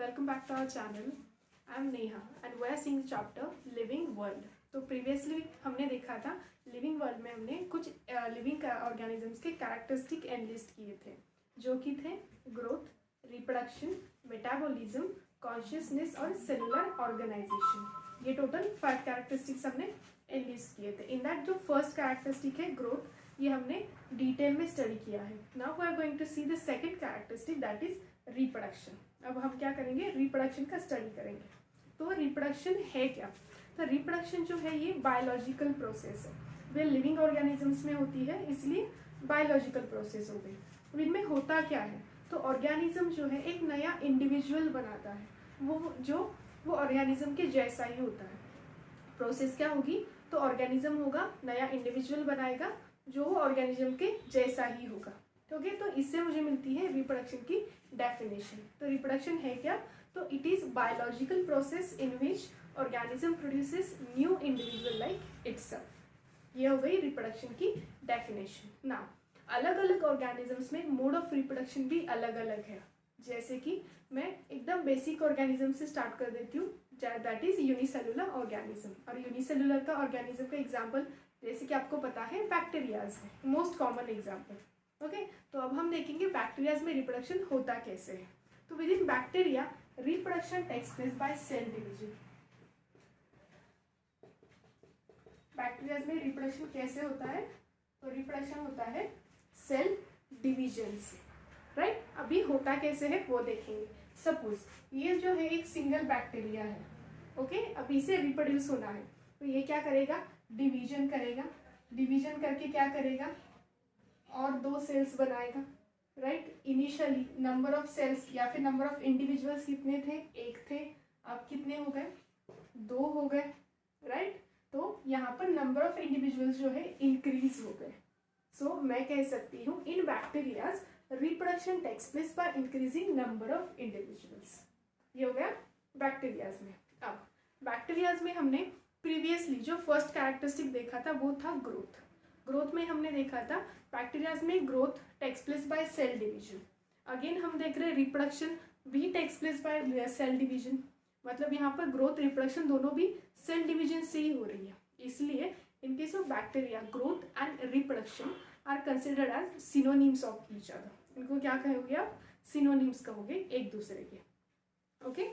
welcome back to our channel. I am Neha and we are seeing the chapter Living World. तो previously हमने देखा था living world में हमने कुछ लिविंग ऑर्गेनिजम्स के कैरेक्टरिस्टिक एनलिस्ट किए थे जो कि थे ग्रोथ, रिप्रोडक्शन, मेटाबॉलिज्म, कॉन्शियसनेस और सेलुलर ऑर्गेनाइजेशन। ये टोटल 5 कैरेक्टरिस्टिक्स हमने एनलिस्ट किए थे। इन दैट जो फर्स्ट कैरेक्टरिस्टिक है ग्रोथ, ये हमने डिटेल में स्टडी किया है। Now we are going to see the second characteristic that is reproduction. अब हम क्या करेंगे, रिप्रोडक्शन का स्टडी करेंगे। तो रिप्रोडक्शन है क्या? तो रिप्रोडक्शन जो है ये बायोलॉजिकल प्रोसेस है, वे लिविंग ऑर्गेनिजम्स में होती है, इसलिए बायोलॉजिकल प्रोसेस हो गई। अब इनमें होता क्या है, तो ऑर्गेनिज्म जो है एक नया इंडिविजुअल बनाता है, वो ऑर्गेनिज्म के जैसा ही होता है। प्रोसेस क्या होगी, तो ऑर्गेनिज्म होगा, नया इंडिविजुअल बनाएगा जो वो ऑर्गेनिज्म के जैसा ही होगा। ठीक है, तो इससे मुझे मिलती है रिप्रोडक्शन की डेफिनेशन। तो रिप्रोडक्शन है क्या, तो it is biological process in which organism produces new individual like itself. ये हो गई रिप्रोडक्शन की डेफिनेशन। नाउ अलग अलग ऑर्गेनिजम्स में मोड ऑफ रिप्रोडक्शन भी अलग अलग है। जैसे कि मैं एकदम बेसिक ऑर्गेनिज्म से स्टार्ट कर देती हूँ, दैट इज यूनिसेलुलर ऑर्गेनिज्म। और यूनिसेलुलर का ऑर्गेनिज्म का एग्जाम्पल जैसे कि आपको पता है बैक्टीरियाज है, मोस्ट कॉमन एग्जाम्पल। ओके, तो अब हम देखेंगे बैक्टीरियाज में रिप्रोडक्शन होता कैसे है। तो within bacteria reproduction takes place by cell division. Bacterias में रिप्रोडक्शन कैसे होता है, तो रिप्रोडक्शन होता है सेल डिवीजन से, राइट। अभी होता कैसे है वो देखेंगे। सपोज ये जो है एक सिंगल बैक्टीरिया है, ओके, अभी इसे रिप्रोड्यूस होना है, तो ये क्या करेगा, डिवीजन करेगा। डिवीजन करके क्या करेगा, और 2 सेल्स बनाएगा, right. Initially number of cells या फिर नंबर ऑफ इंडिविजुअल्स कितने थे, 1 थे, अब कितने हो गए, 2 हो गए, राइट। तो यहाँ पर नंबर ऑफ इंडिविजुअल्स जो है इंक्रीज हो गए। सो मैं कह सकती हूँ in bacterias reproduction takes place by increasing number of individuals. ये हो गया बैक्टीरियाज में। अब बैक्टीरियाज में हमने प्रीवियसली जो फर्स्ट कैरेक्टरिस्टिक देखा था वो था ग्रोथ। ग्रोथ में हमने देखा था बैक्टीरियाज में growth takes place by cell division. Again हम देख रहे हैं रिप्रोडक्शन भी takes place by cell division, मतलब यहाँ पर ग्रोथ रिप्रोडक्शन दोनों भी सेल डिवीजन से ही हो रही है। इसलिए in case of bacteria growth and reproduction are considered as synonyms of each other. इनको क्या कहोगे आप, सिनोनिम्स कहोगे एक दूसरे के। ओके